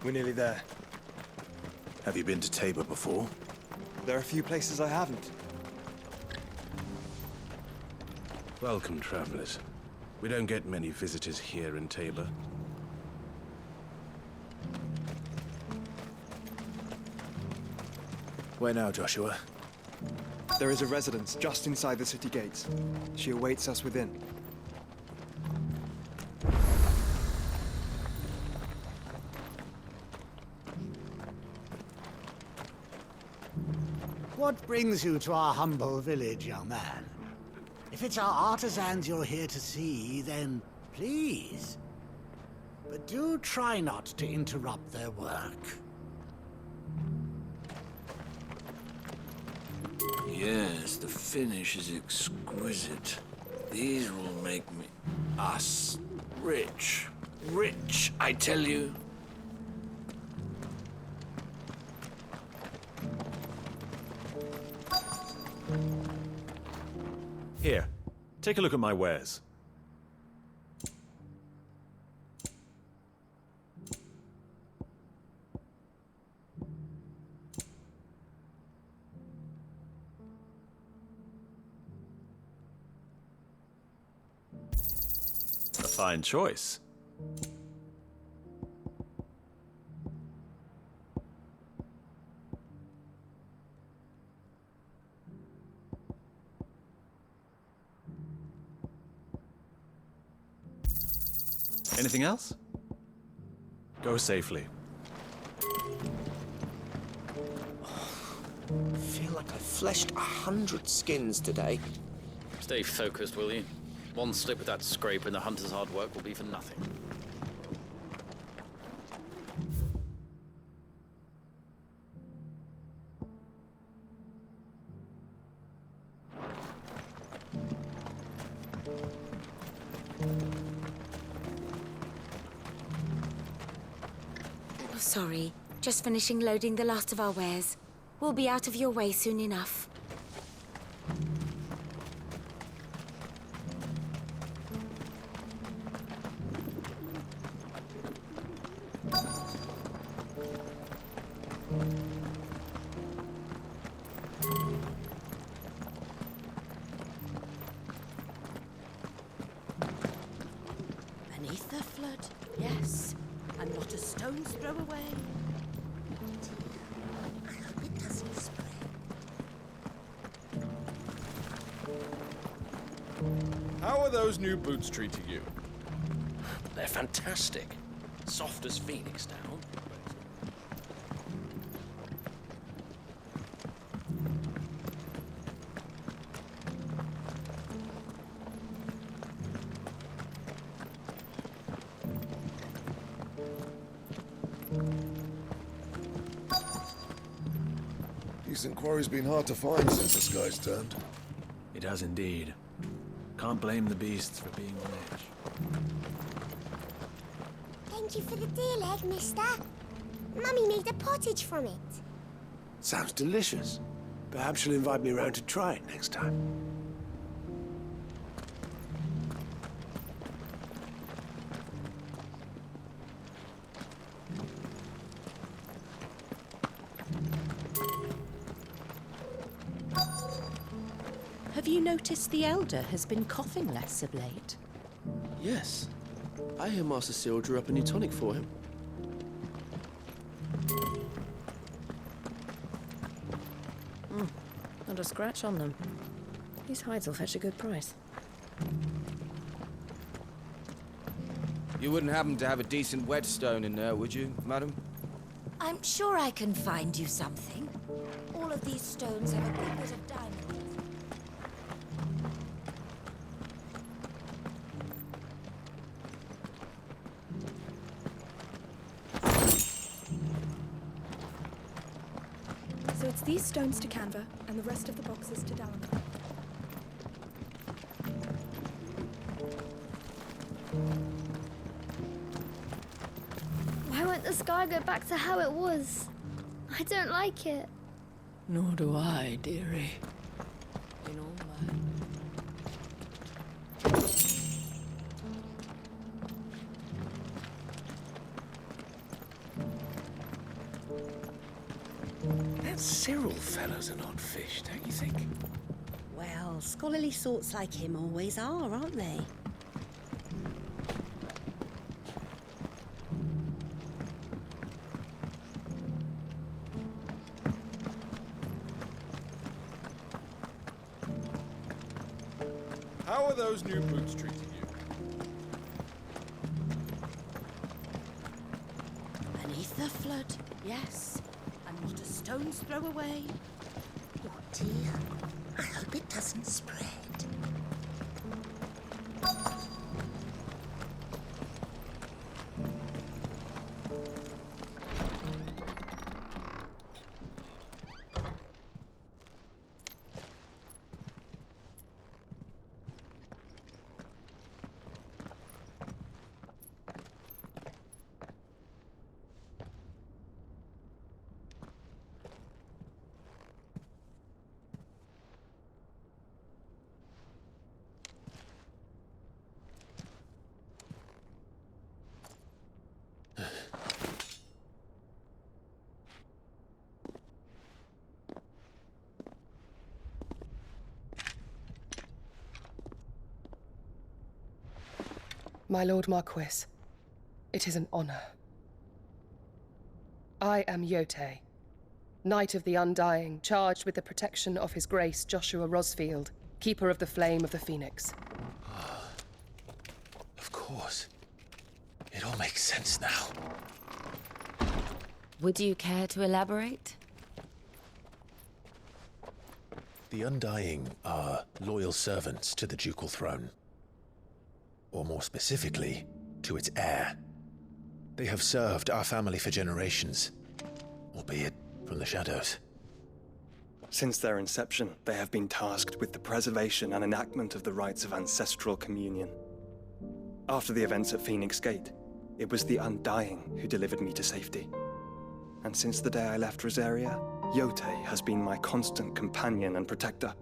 We're nearly there. Have you been to Tabor before? There are a few places I haven't. Welcome, travelers. We don't get many visitors here in Tabor. Where now, Joshua? There is a residence just inside the city gates. She awaits us within. What brings you to our humble village, young man? If it's our artisans you're here to see, then please. But do try not to interrupt their work. Yes, the finish is exquisite. These will make us rich. Rich, I tell you. Here, take a look at my wares. A fine choice. Anything else? Go safely. I feel like I fleshed 100 skins today. Stay focused, will you? One slip with that scrape and the hunter's hard work will be for nothing. Sorry, just finishing loading the last of our wares. We'll be out of your way soon enough. Beneath the flood, yes. And not a stone's throw away. I hope it doesn't spread. How are those new boots treating you? They're fantastic. Soft as phoenix down. Decent quarry's been hard to find since the skies turned. It has indeed. Can't blame the beasts for being on edge. Thank you for the deer leg, mister. Mummy made a pottage from it. Sounds delicious. Perhaps she'll invite me around to try it next time. Have you noticed the Elder has been coughing less of late? Yes. I hear Master Seal drew up a new tonic for him. Not a scratch on them. These hides will fetch a good price. You wouldn't happen to have a decent whetstone in there, would you, madam? I'm sure I can find you something. All of these stones have a big bit of diamond. So it's these stones to Canva, and the rest of the boxes to Dallas. Why won't the sky go back to how it was? I don't like it. Nor do I, dearie. In all my... That Cyril fellow's an odd fish, don't you think? Well, scholarly sorts like him always are, aren't they? How are those new boots treating you? Beneath the flood, yes. And not a stone's throw away. Oh dear. I hope it doesn't spread. My Lord Marquis, it is an honor. I am Yote, Knight of the Undying, charged with the protection of His Grace Joshua Rosfield, Keeper of the Flame of the Phoenix. Of course. It all makes sense now. Would you care to elaborate? The Undying are loyal servants to the ducal throne. Or more specifically, to its heir. They have served our family for generations, albeit from the shadows. Since their inception, they have been tasked with the preservation and enactment of the rites of ancestral communion. After the events at Phoenix Gate, it was the Undying who delivered me to safety. And since the day I left Rosaria, Yote has been my constant companion and protector.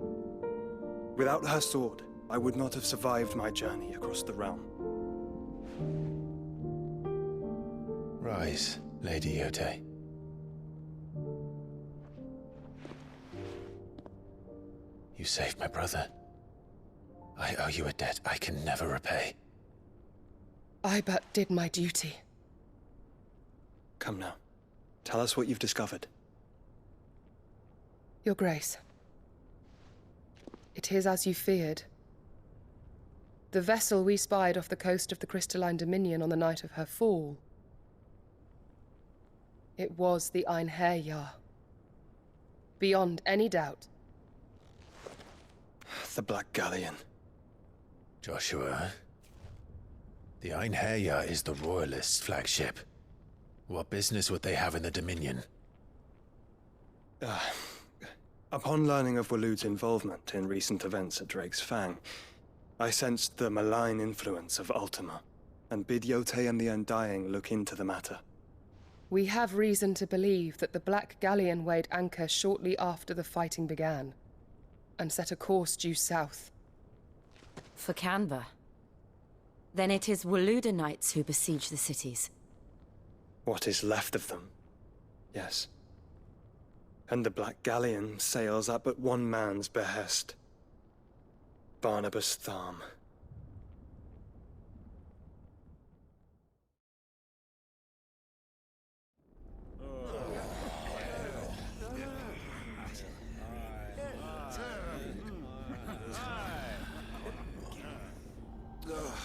Without her sword, I would not have survived my journey across the realm. Rise, Lady Yote. You saved my brother. I owe you a debt I can never repay. I but did my duty. Come now. Tell us what you've discovered. Your Grace. It is as you feared. The vessel we spied off the coast of the Crystalline Dominion on the night of her fall. It was the Einherjar. Beyond any doubt. The Black Galleon. Joshua, the Einherjar is the Royalists' flagship. What business would they have in the Dominion? Upon learning of Waloed's involvement in recent events at Drake's Fang, I sensed the malign influence of Ultima, and bid Yote and the Undying look into the matter. We have reason to believe that the Black Galleon weighed anchor shortly after the fighting began, and set a course due south. For Canva? Then it is Waloed knights who besiege the cities. What is left of them? Yes. And the Black Galleon sails at but one man's behest. Barnabas Tharm.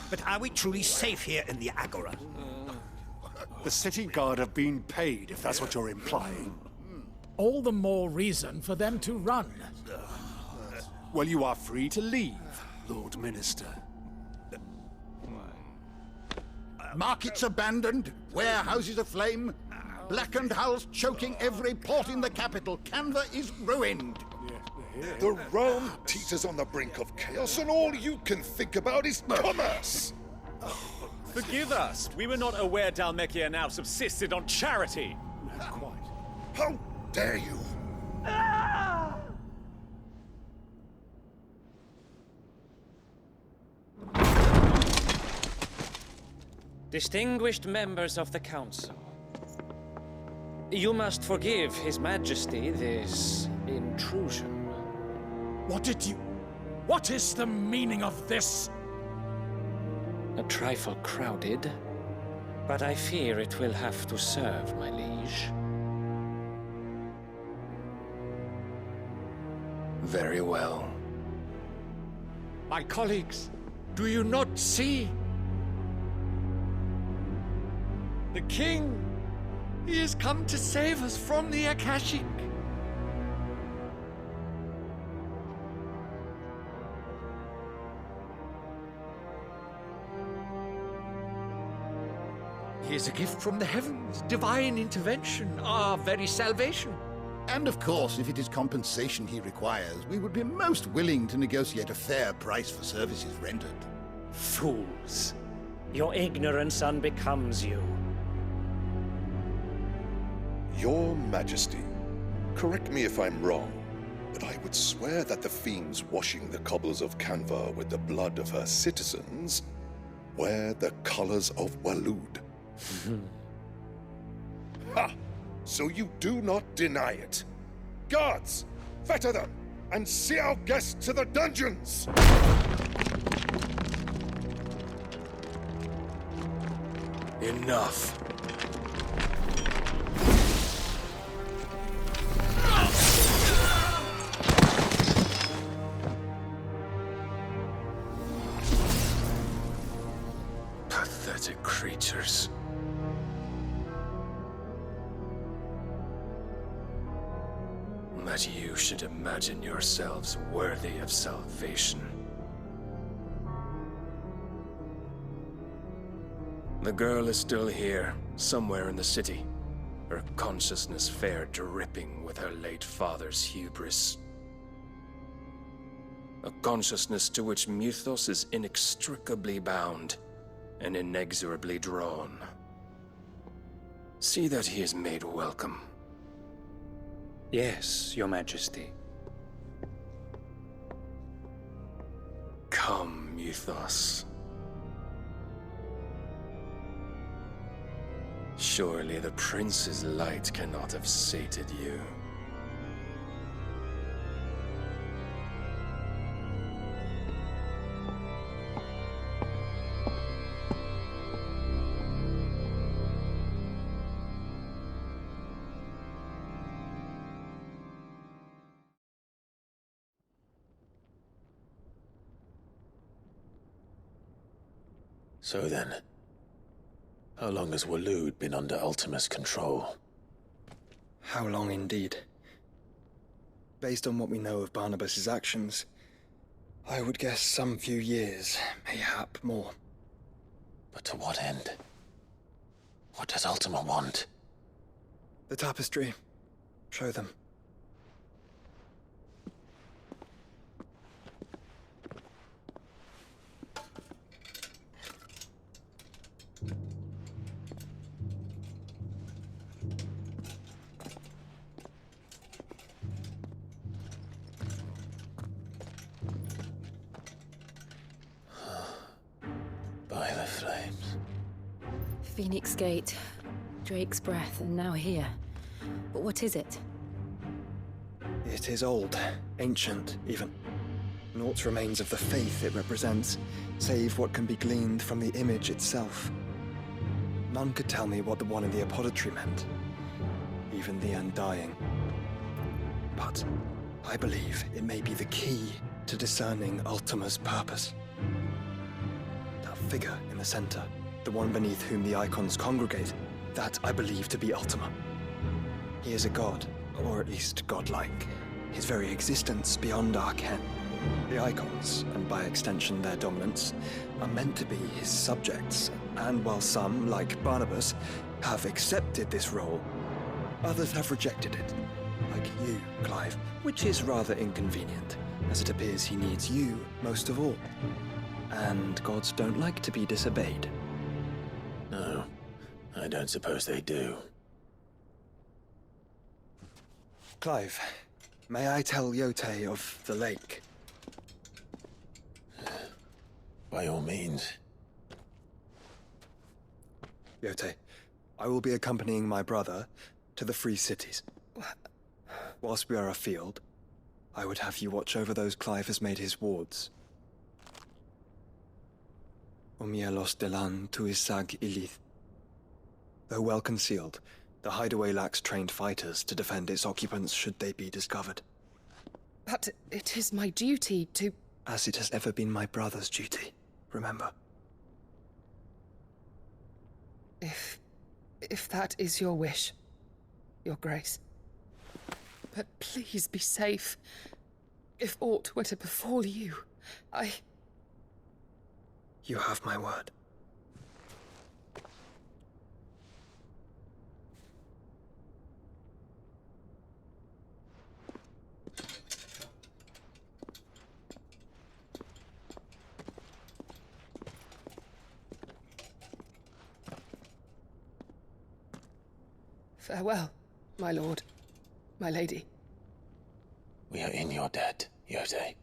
But are we truly safe here in the Agora? The city guard have been paid, if that's what you're implying. All the more reason for them to run. Well, you are free to leave, Lord Minister. Markets abandoned, warehouses aflame, blackened hulls choking every port in the capital. Canva is ruined. The realm teeters on the brink of chaos, and all you can think about is commerce! Forgive us. We were not aware Dhalmekia now subsisted on charity. Not quite. How dare you! Distinguished members of the Council, You must forgive His Majesty this intrusion. What is the meaning of this? A trifle crowded, but I fear it will have to serve, my liege. Very well. My colleagues, do you not see? The king! He has come to save us from the Akashic. He is a gift from the heavens, divine intervention, our very salvation. And of course, if it is compensation he requires, we would be most willing to negotiate a fair price for services rendered. Fools! Your ignorance unbecomes you. Your Majesty, correct me if I'm wrong, but I would swear that the fiends washing the cobbles of Canva with the blood of her citizens wear the colors of Waloed. Ha! So you do not deny it. Guards, fetter them, and see our guests to the dungeons! Enough. Pathetic creatures. That you should imagine yourselves worthy of salvation. The girl is still here, somewhere in the city, her consciousness fair dripping with her late father's hubris. A consciousness to which Mythos is inextricably bound and inexorably drawn. See that he is made welcome. Yes, Your Majesty. Come, Mythos. Surely the prince's light cannot have sated you. So then, how long has Waloed been under Ultima's control? How long indeed? Based on what we know of Barnabas's actions, I would guess some few years, mayhap more. But to what end? What does Ultima want? The tapestry. Show them. By the flames. Phoenix Gate, Drake's Breath, and now here. But what is it? It is old, ancient, even. Naught remains of the faith it represents, save what can be gleaned from the image itself. None could tell me what the one in the apothecary meant, even the Undying. But I believe it may be the key to discerning Ultima's purpose. That figure in the center, the one beneath whom the icons congregate, that I believe to be Ultima. He is a god, or at least godlike, his very existence beyond our ken. The icons, and by extension their dominance, are meant to be his subjects, and while some, like Barnabas, have accepted this role, others have rejected it, like you, Clive, which is rather inconvenient, as it appears he needs you most of all. And gods don't like to be disobeyed. No, I don't suppose they do. Clive, may I tell Yote of the lake? By all means. Yote, I will be accompanying my brother, to the free cities. Whilst we are afield, I would have you watch over those Clive has made his wards. Omielos delan tuisag ilith. Though well concealed, the hideaway lacks trained fighters to defend its occupants should they be discovered. But it is my duty to... As it has ever been my brother's duty, remember. If that is your wish, Your Grace. But please be safe. If aught were to befall you, You have my word. Farewell, my lord, my lady. We are in your debt, Yode.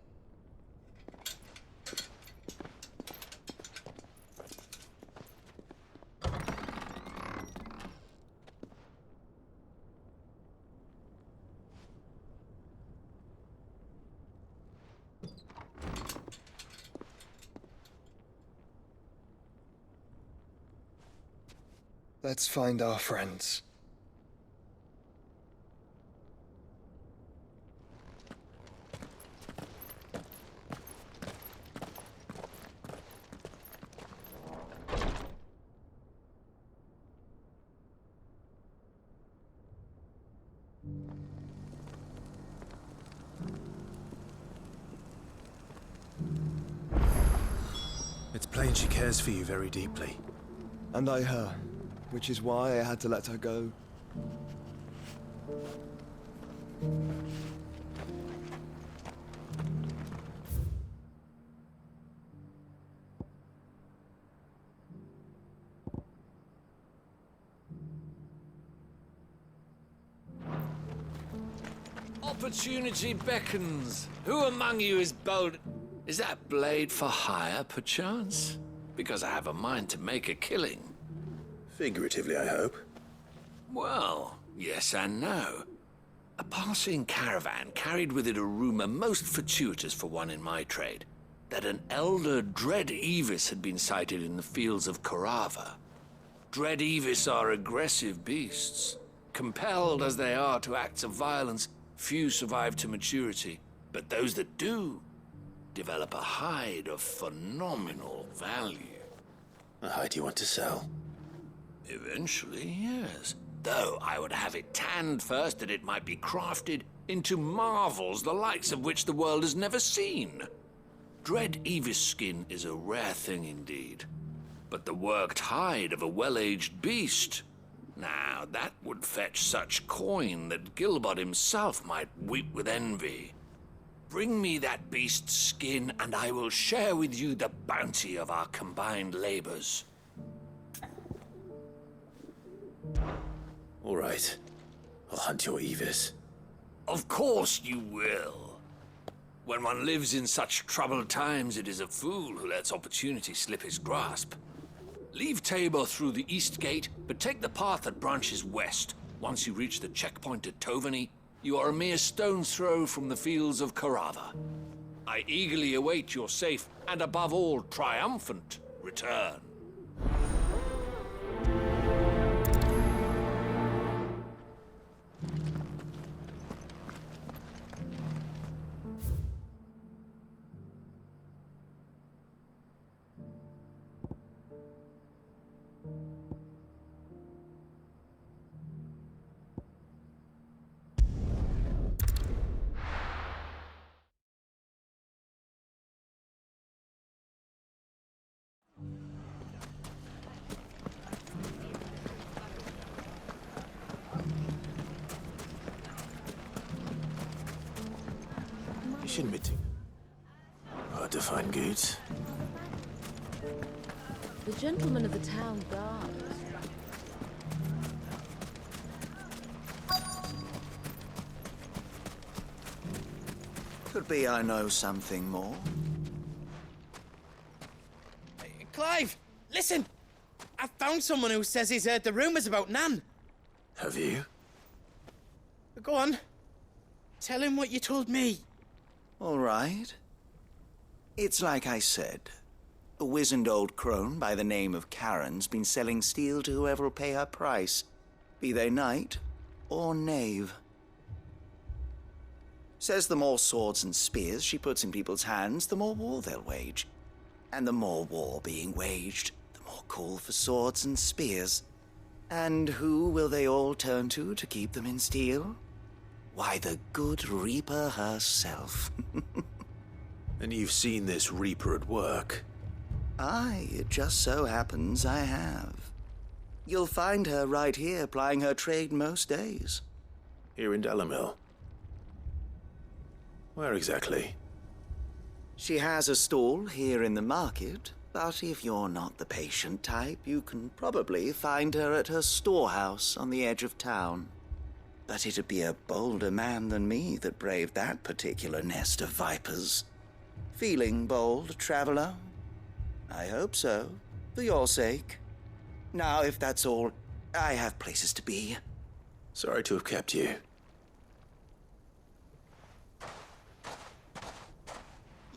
Let's find our friends. It's plain she cares for you very deeply. And I her, which is why I had to let her go. Opportunity beckons. Who among you is bold? Is that blade for hire, perchance? Because I have a mind to make a killing. Figuratively, I hope. Well, yes and no. A passing caravan carried with it a rumor most fortuitous for one in my trade, that an elder Dread Evis had been sighted in the fields of Carava. Dread Evis are aggressive beasts. Compelled as they are to acts of violence, few survive to maturity, but those that do develop a hide of phenomenal value. A hide you want to sell? Eventually, yes. Though I would have it tanned first that it might be crafted into marvels the likes of which the world has never seen. Dread Evis skin is a rare thing indeed. But the worked hide of a well-aged beast, now that would fetch such coin that Gilbert himself might weep with envy. Bring me that beast's skin, and I will share with you the bounty of our combined labors. All right. I'll hunt your Evis. Of course you will. When one lives in such troubled times, it is a fool who lets opportunity slip his grasp. Leave Tabor through the east gate, but take the path that branches west. Once you reach the checkpoint at Tovany, you are a mere stone's throw from the fields of Carava. I eagerly await your safe, and above all, triumphant return. You shouldn't be too hard to find goods. The gentleman of the town guard. Could be I know something more. Clive, listen! I found someone who says he's heard the rumors about Nan. Have you? Go on. Tell him what you told me. All right. It's like I said. A wizened old crone by the name of Karen's been selling steel to whoever will pay her price, be they knight or knave. Says the more swords and spears she puts in people's hands, the more war they'll wage. And the more war being waged, the more call for swords and spears. And who will they all turn to keep them in steel? Why, the good Reaper herself. And you've seen this Reaper at work? Aye, it just so happens I have. You'll find her right here plying her trade most days. Here in Delamil? Where exactly? She has a stall here in the market, but if you're not the patient type, you can probably find her at her storehouse on the edge of town. But it'd be a bolder man than me that braved that particular nest of vipers. Feeling bold, traveler? I hope so, for your sake. Now, if that's all, I have places to be. Sorry to have kept you.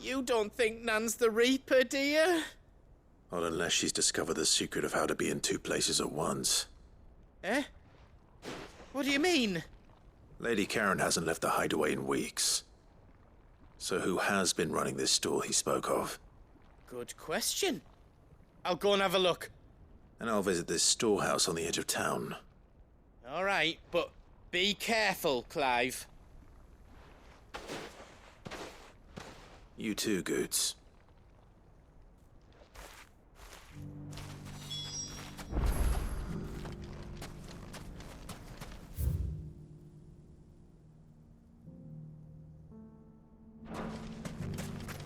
You don't think Nan's the Reaper, do you? Not unless she's discovered the secret of how to be in two places at once. Eh? What do you mean? Lady Karen hasn't left the hideaway in weeks. So who has been running this stall he spoke of? Good question. I'll go and have a look. And I'll visit this storehouse on the edge of town. All right, but be careful, Clive. You too, Goots.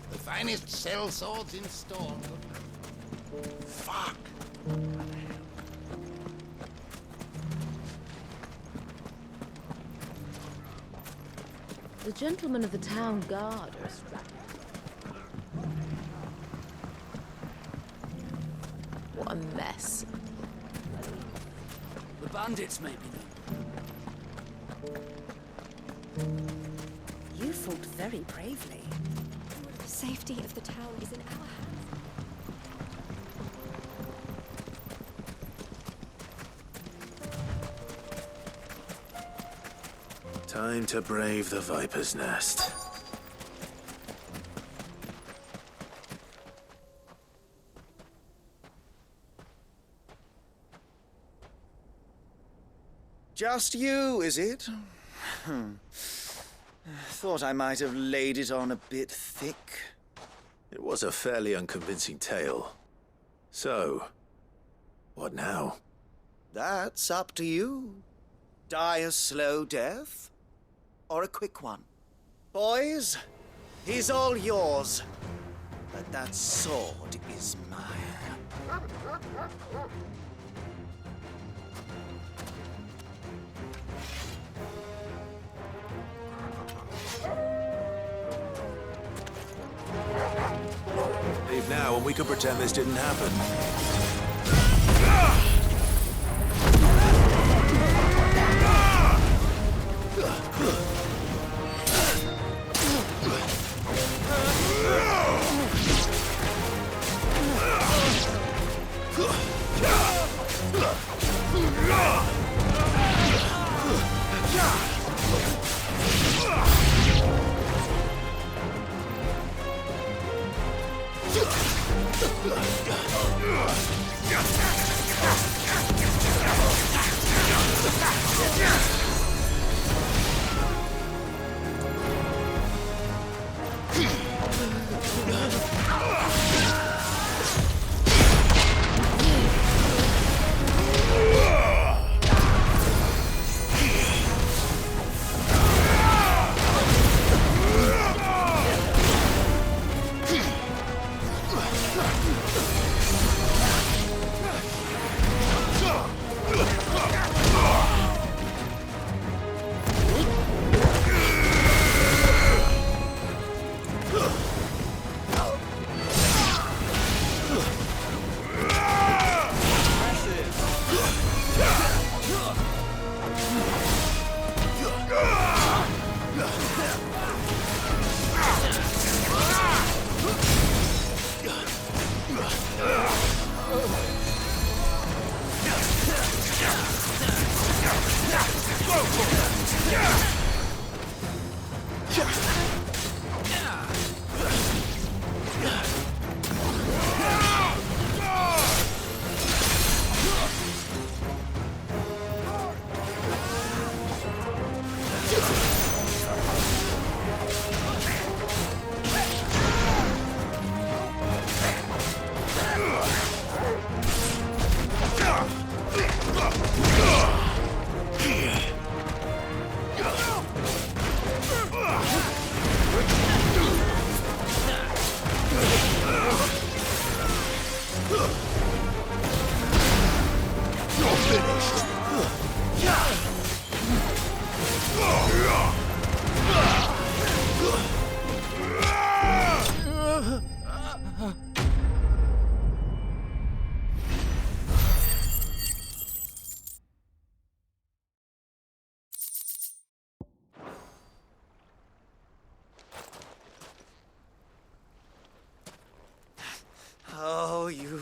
The finest cell swords in store. Fuck! The gentlemen of the town guard are strapped. What a mess. The bandits, maybe. You fought very bravely. The safety of the town is in our hands. Time to brave the Viper's Nest. Just you, is it? Thought I might have laid it on a bit thick. It was a fairly unconvincing tale. So, what now? That's up to you. Die a slow death, or a quick one. Boys, he's all yours. But that sword is mine. Leave now and we can pretend this didn't happen.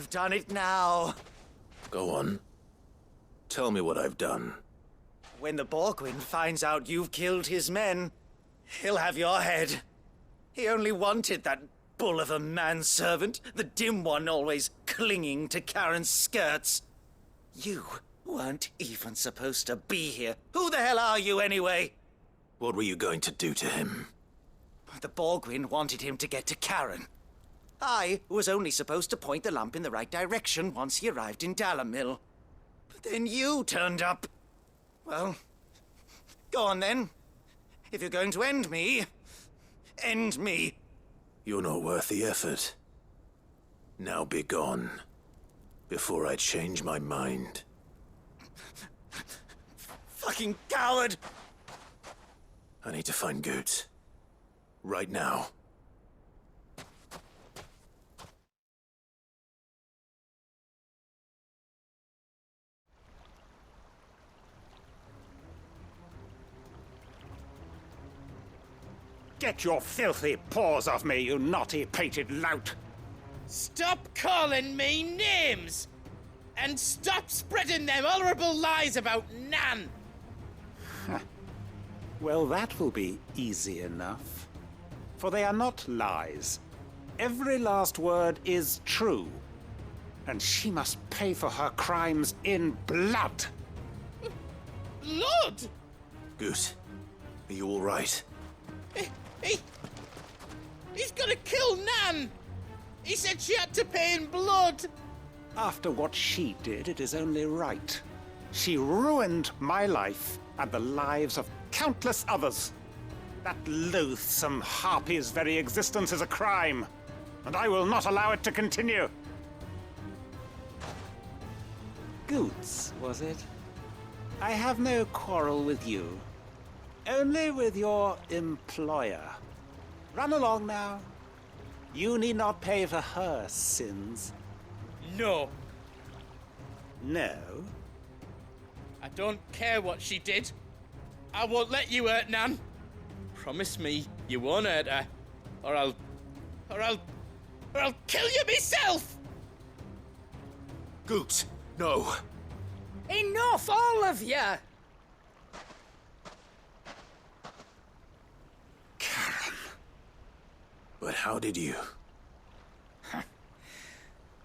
You've done it now. Go on. Tell me what I've done. When the Borgwyn finds out you've killed his men, he'll have your head. He only wanted that bull of a manservant, the dim one always clinging to Karen's skirts. You weren't even supposed to be here. Who the hell are you, anyway? What were you going to do to him? The Borgwyn wanted him to get to Karen. I was only supposed to point the lamp in the right direction once he arrived in Dalamil. But then you turned up. Well, go on then. If you're going to end me, end me. You're not worth the effort. Now be gone, before I change my mind. Fucking coward! I need to find Goetz. Right now. Get your filthy paws off me, you naughty-pated lout! Stop calling me names! And stop spreading them horrible lies about Nan! Well, that will be easy enough. For they are not lies. Every last word is true. And she must pay for her crimes in blood. Blood? Goetz, are you all right? He's gonna kill Nan! He said she had to pay in blood! After what she did, it is only right. She ruined my life and the lives of countless others. That loathsome harpy's very existence is a crime, and I will not allow it to continue. Goetz, was it? I have no quarrel with you. Only with your employer. Run along now. You need not pay for her sins. No. No? I don't care what she did. I won't let you hurt Nan. Promise me you won't hurt her, or I'll kill you myself! Goetz, no. Enough, all of you! Karen. But how did you?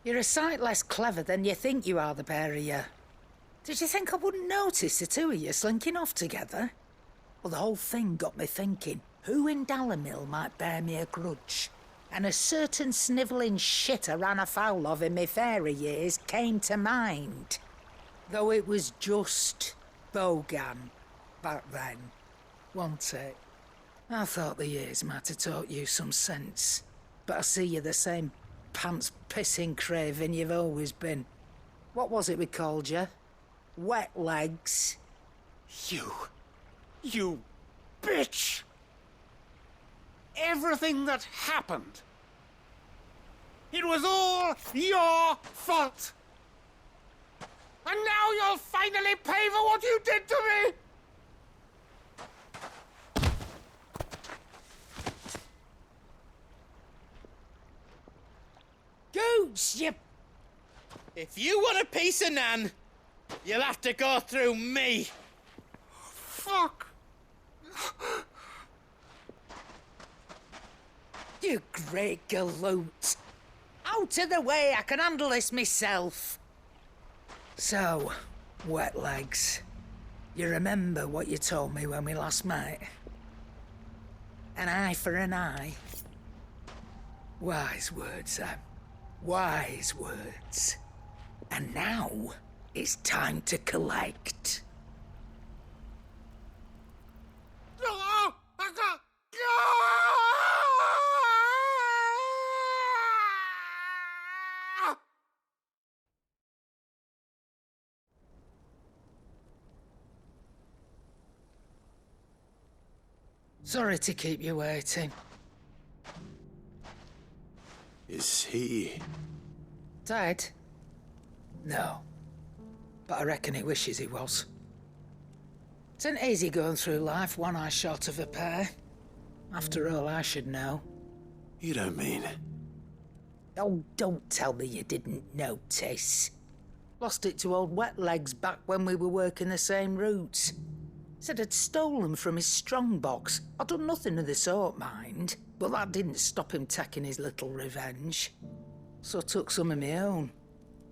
You're a sight less clever than you think you are, the pair of you. Did you think I wouldn't notice the two of you slinking off together? Well, the whole thing got me thinking, who in Dalamil might bear me a grudge? And a certain snivelling shit I ran afoul of in my fairy years came to mind. Though it was just Bogan back then, wasn't it? I thought the years might have taught you some sense, but I see you're the same pants-pissing craven you've always been. What was it we called you? Wet legs? You bitch! Everything that happened, it was all your fault! And now you'll finally pay for what you did to me! Goose, you... If you want a piece of Nan, you'll have to go through me. Fuck! You great galoot. Out of the way, I can handle this myself. So, wet legs, you remember what you told me when we last met? An eye for an eye. Wise words, Sam. Wise words. And now, it's time to collect. Sorry to keep you waiting. Is he... Dead? No. But I reckon he wishes he was. It ain't easy going through life one eye short of a pair. After all, I should know. You don't mean... Oh, don't tell me you didn't notice. Lost it to old Wet Legs back when we were working the same routes. Said I'd stolen from his strongbox. I'd done nothing of the sort, mind, but that didn't stop him taking his little revenge. So I took some of my own.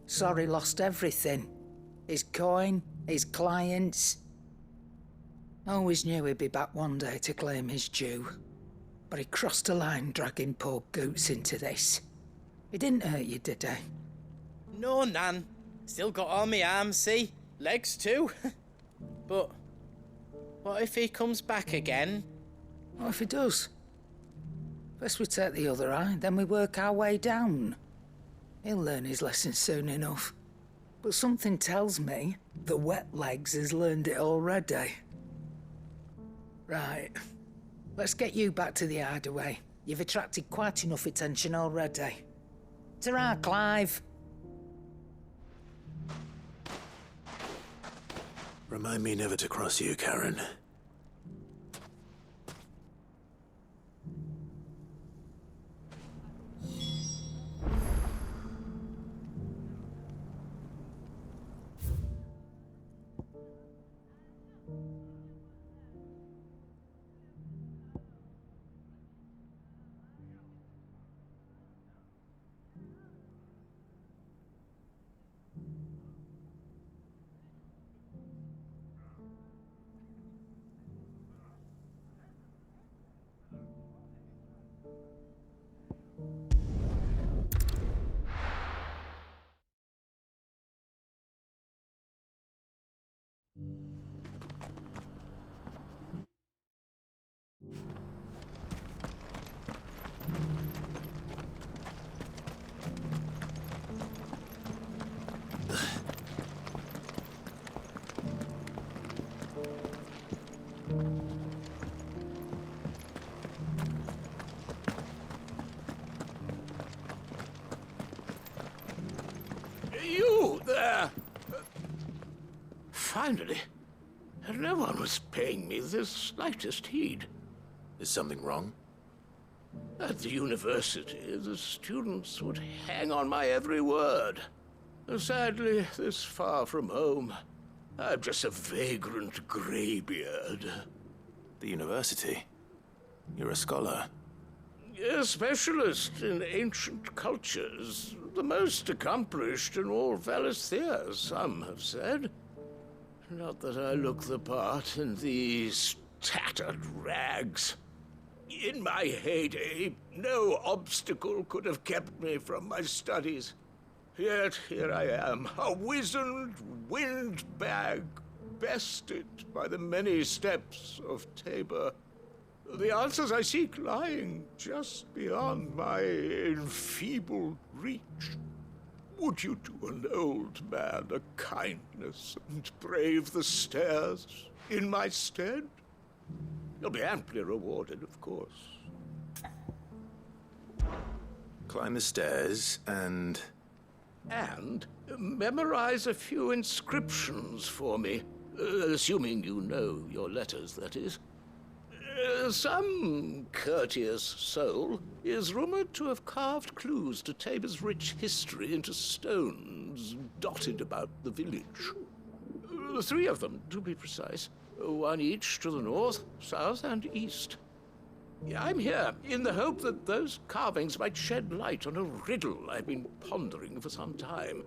Sorry, lost everything. His coin, his clients. Always knew he'd be back one day to claim his due. But he crossed a line dragging poor Goots into this. He didn't hurt you, did he? No, Nan. Still got all my arms, see? Legs too. But what if he comes back again? What if he does? First we take the other eye, then we work our way down. He'll learn his lesson soon enough. But something tells me the Wet Legs has learned it already. Right. Let's get you back to the hideaway. You've attracted quite enough attention already. Ta-ra, Clive. Remind me never to cross you, Karen. You there! Finally, no one was paying me the slightest heed. Is something wrong? At the university, the students would hang on my every word. Sadly, this far from home, I'm just a vagrant greybeard. The university? You're a scholar. A specialist in ancient cultures. The most accomplished in all Valisthea, some have said. Not that I look the part in these tattered rags. In my heyday, no obstacle could have kept me from my studies. Yet here I am, a wizened windbag, bested by the many steps of Tabor. The answers I seek lying just beyond my enfeebled reach. Would you do an old man a kindness and brave the stairs in my stead? You'll be amply rewarded, of course. Climb the stairs and... And memorize a few inscriptions for me. Assuming you know your letters, that is. Some courteous soul is rumored to have carved clues to Tabor's rich history into stones dotted about the village. 3 of them, to be precise. 1 each to the north, south, and east. I'm here in the hope that those carvings might shed light on a riddle I've been pondering for some time.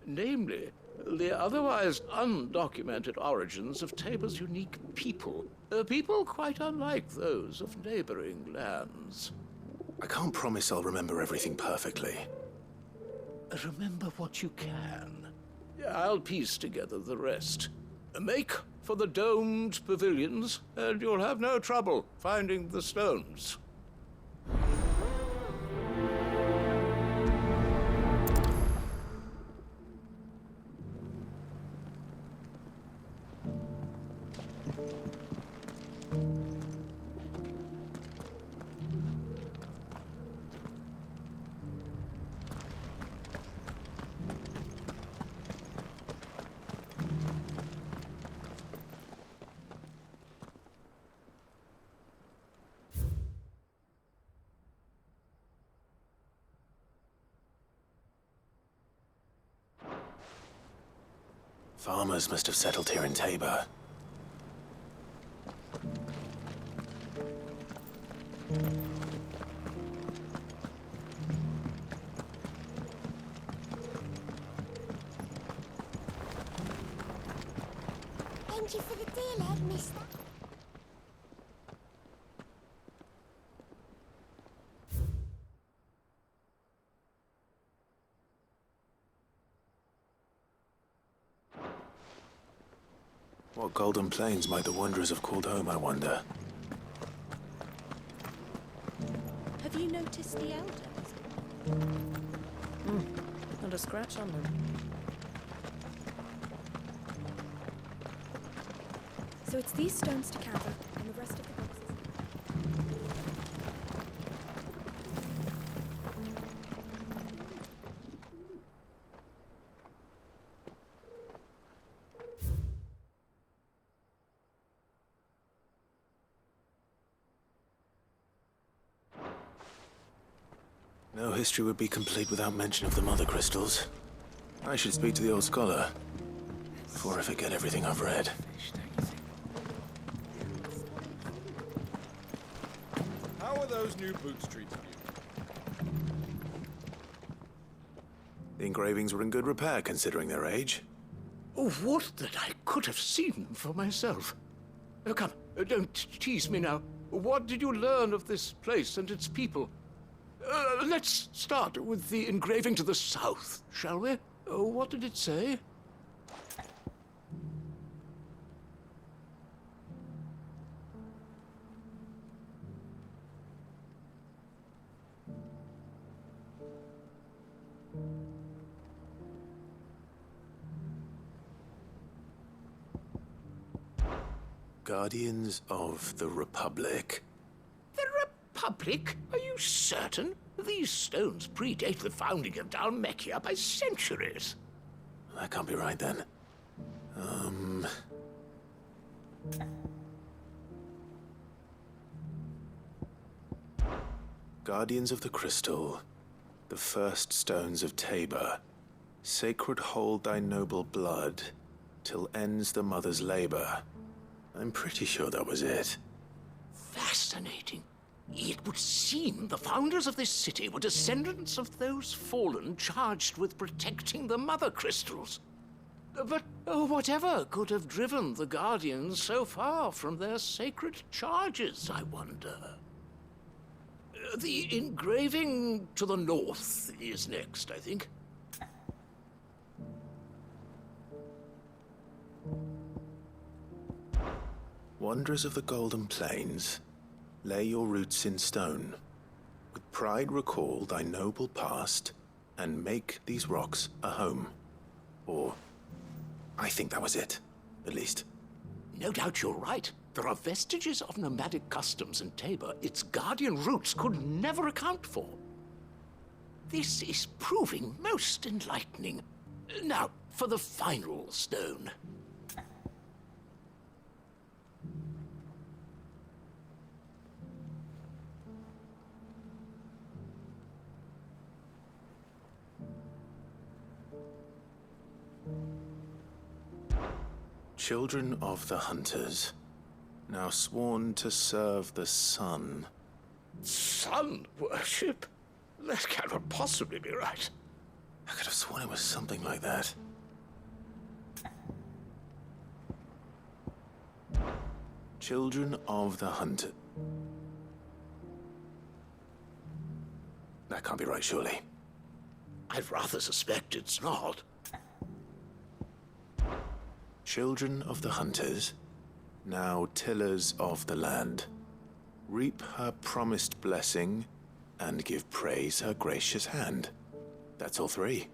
Namely, the otherwise undocumented origins of Tabor's unique people. People quite unlike those of neighboring lands. I can't promise I'll remember everything perfectly. Remember what you can. I'll piece together the rest. Make for the domed pavilions, and you'll have no trouble finding the stones. Farmers must have settled here in Tabor. Thank you for the deal, Ed, mister. What golden plains might the wanderers have called home, I wonder? Have you noticed the elders? Not a scratch on them. So it's these stones to Canva, and the rest of the boxes. No history would be complete without mention of the mother crystals. I should speak to the old scholar before I forget everything I've read. How are those new boots treating you? The engravings were in good repair considering their age. Oh, would that I could have seen them for myself. Oh, come, don't tease me now. What did you learn of this place and its people? Let's start with the engraving to the south, shall we? What did it say? Guardians of the Republic. The Republic? Are you certain? These stones predate the founding of Dhalmekia by centuries. That can't be right, then. Guardians of the Crystal, the first stones of Tabor, sacred hold thy noble blood, till ends the mother's labor. I'm pretty sure that was it. Fascinating. It would seem the founders of this city were descendants of those fallen charged with protecting the mother crystals. But whatever could have driven the Guardians so far from their sacred charges, I wonder? The engraving to the north is next, I think. Wanderers of the Golden Plains, lay your roots in stone. With pride recall thy noble past, and make these rocks a home. Or, I think that was it, at least. No doubt you're right. There are vestiges of nomadic customs in Tabor its guardian roots could never account for. This is proving most enlightening. Now, for the final stone. Children of the Hunters, now sworn to serve the sun. Sun worship? That cannot possibly be right. I could have sworn it was something like that. Children of the Hunter. That can't be right, surely. I'd rather suspect it's not. Children of the Hunters, now tillers of the land, reap her promised blessing and give praise her gracious hand. That's all three.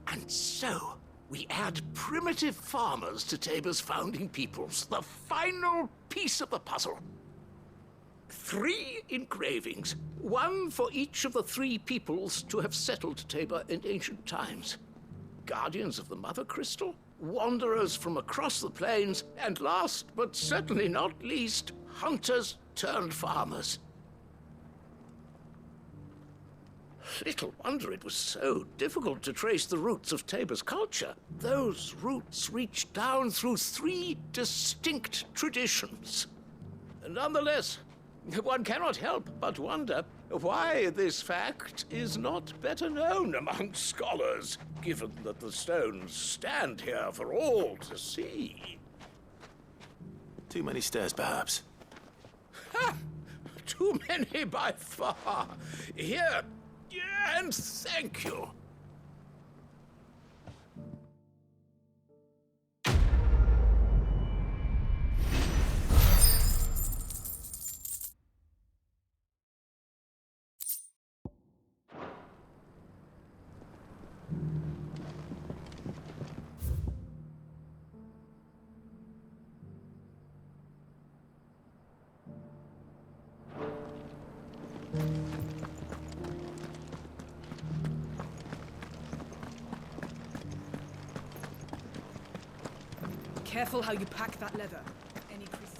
And so, we add primitive farmers to Tabor's founding peoples, the final piece of the puzzle. 3 engravings, one for each of the 3 peoples to have settled Tabor in ancient times. Guardians of the Mother Crystal, wanderers from across the plains, and last but certainly not least, hunters turned farmers. Little wonder it was so difficult to trace the roots of Tabor's culture. Those roots reach down through 3 distinct traditions. Nonetheless, one cannot help but wonder why this fact is not better known among scholars, given that the stones stand here for all to see. Too many stairs, perhaps. Ha! Too many by far. Here, and thank you. Careful how you pack that leather. Any creases?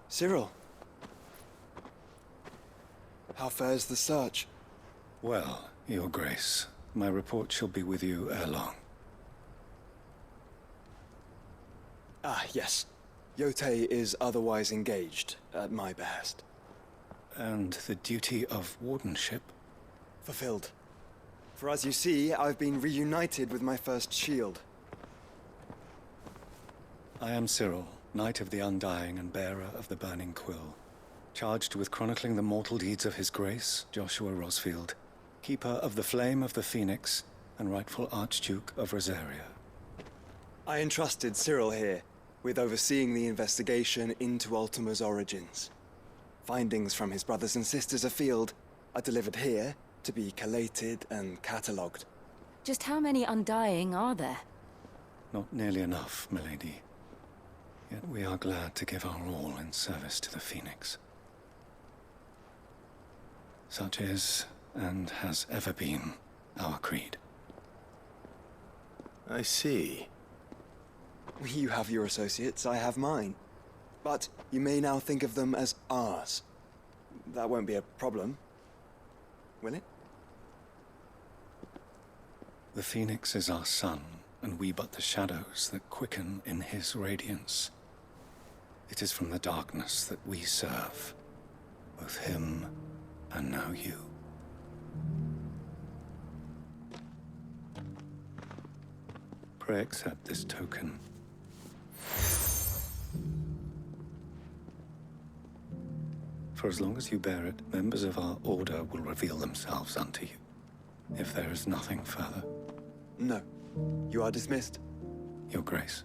Cyril. How fares the search? Well, Your Grace, my report shall be with you ere long. Ah, yes. Yotei is otherwise engaged, at my behest. And the duty of wardenship? Fulfilled. For as you see, I've been reunited with my first shield. I am Cyril, Knight of the Undying and bearer of the Burning Quill, charged with chronicling the mortal deeds of His Grace, Joshua Rosfield, Keeper of the Flame of the Phoenix and rightful Archduke of Rosaria. I entrusted Cyril here with overseeing the investigation into Ultima's origins. Findings from his brothers and sisters afield are delivered here to be collated and catalogued. Just how many Undying are there? Not nearly enough, milady. Yet we are glad to give our all in service to the Phoenix. Such is, and has ever been, our creed. I see. You have your associates, I have mine. But you may now think of them as ours. That won't be a problem, will it? The Phoenix is our sun, and we but the shadows that quicken in his radiance. It is from the darkness that we serve, both him and now you. Pray accept this token. For as long as you bear it, members of our order will reveal themselves unto you. If there is nothing further. No. You are dismissed. Your Grace.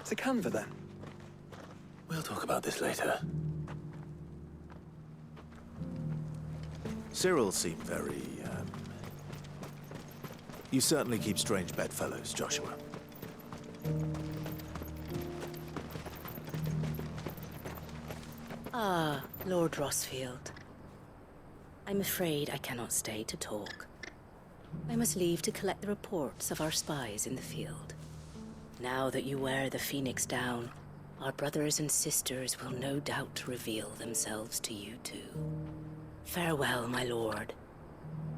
To Canva, then. We'll talk about this later. Cyril seemed very, You certainly keep strange bedfellows, Joshua. Ah, Lord Rosfield. I'm afraid I cannot stay to talk. I must leave to collect the reports of our spies in the field. Now that you wear the Phoenix down, our brothers and sisters will no doubt reveal themselves to you too. Farewell, my lord,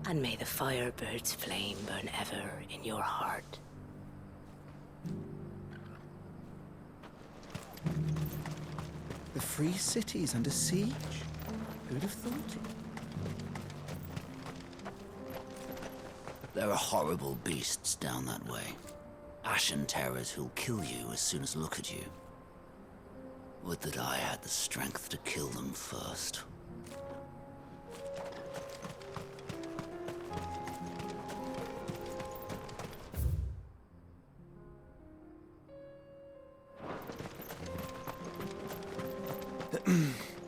and may the Firebird's flame burn ever in your heart. The free city's under siege? Who'd have thought it? There are horrible beasts down that way. Ashen terrors who'll kill you as soon as look at you. Would that I had the strength to kill them first.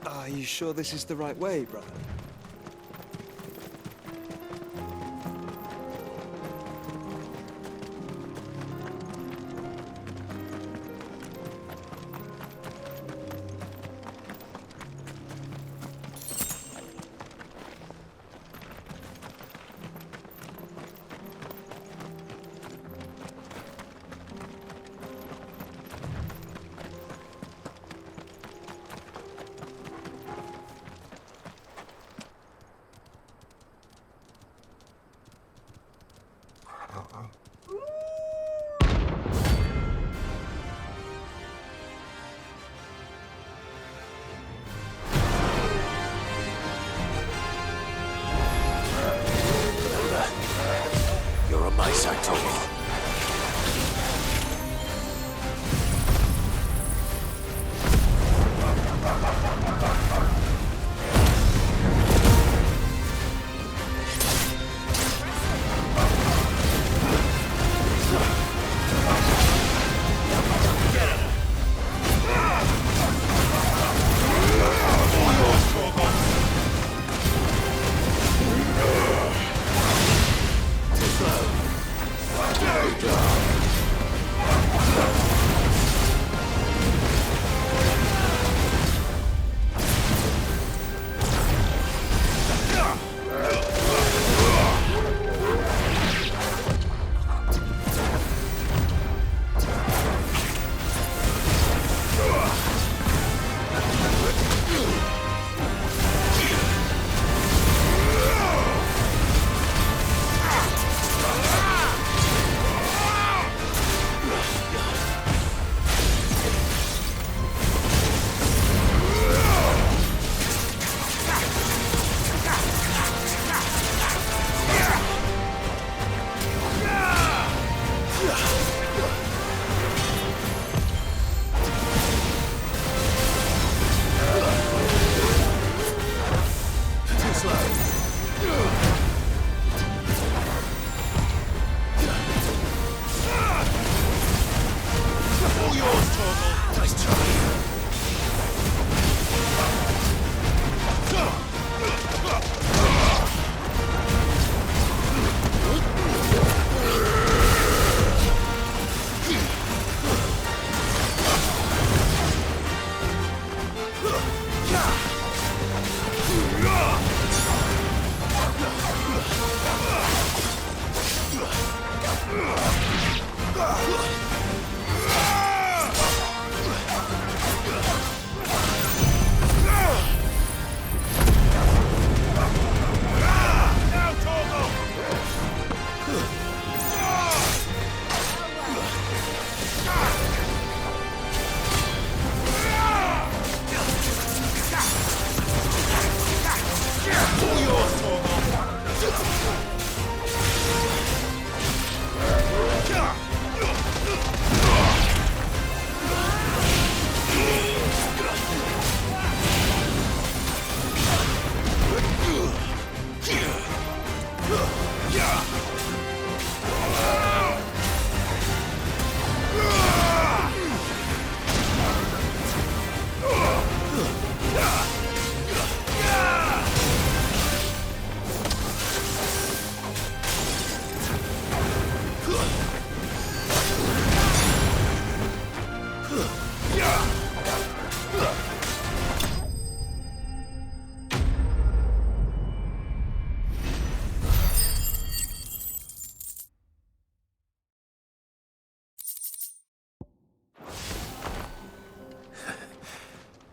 Are you sure this is the right way, brother?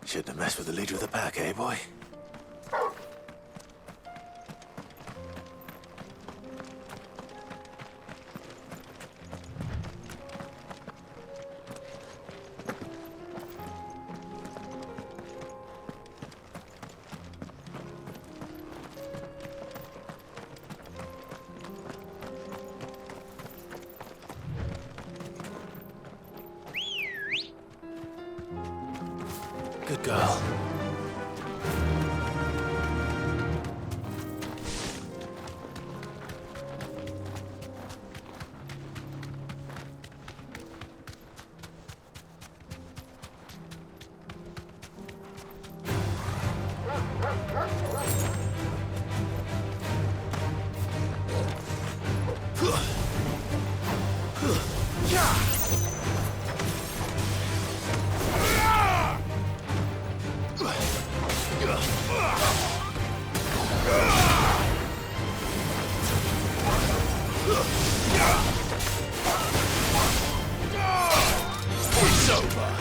Shouldn't have messed with the leader of the pack, eh, boy? Good girl. It's over.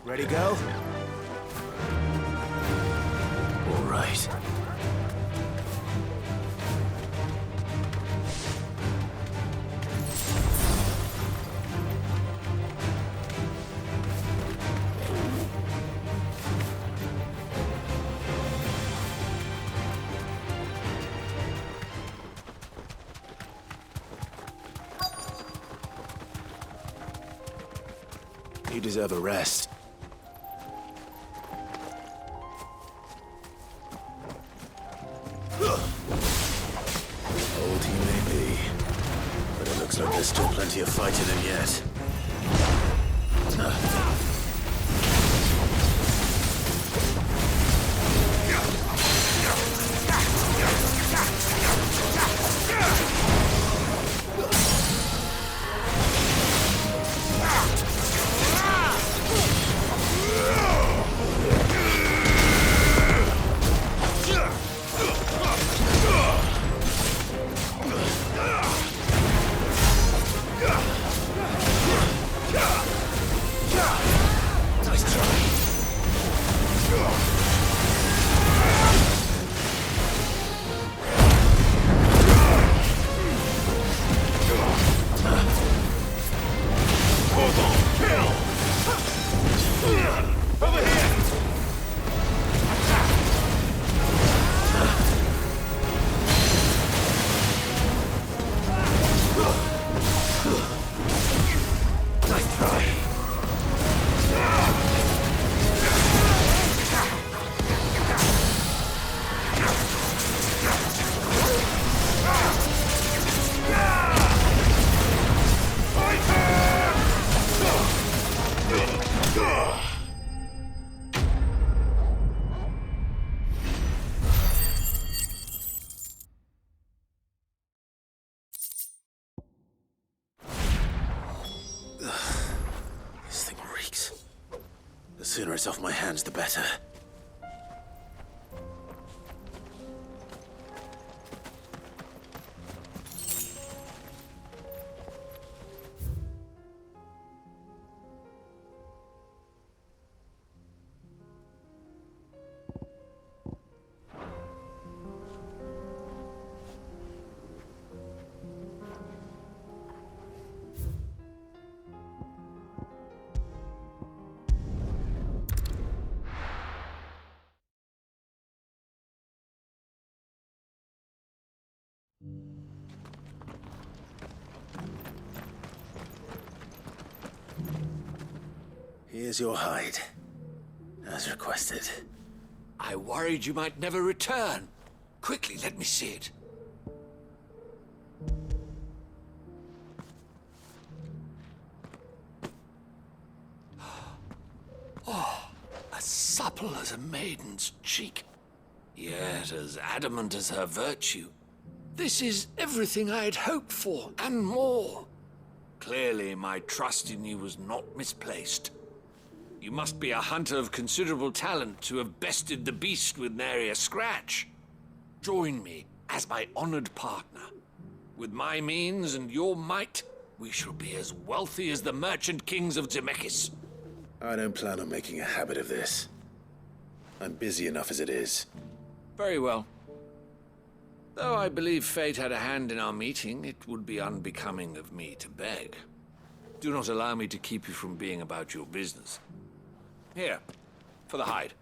Ready, go? All right. You deserve a rest. plenty of fight in him yet. This thing reeks. The sooner it's off my hands, the better. Here's your hide, as requested. I worried you might never return. Quickly, let me see it. Oh, as supple as a maiden's cheek, yet as adamant as her virtue. This is everything I had hoped for, and more. Clearly, my trust in you was not misplaced. You must be a hunter of considerable talent to have bested the beast with nary a scratch. Join me as my honored partner. With my means and your might, we shall be as wealthy as the merchant kings of Zemeckis. I don't plan on making a habit of this. I'm busy enough as it is. Very well. Though I believe fate had a hand in our meeting, it would be unbecoming of me to beg. Do not allow me to keep you from being about your business. Here, for the hide.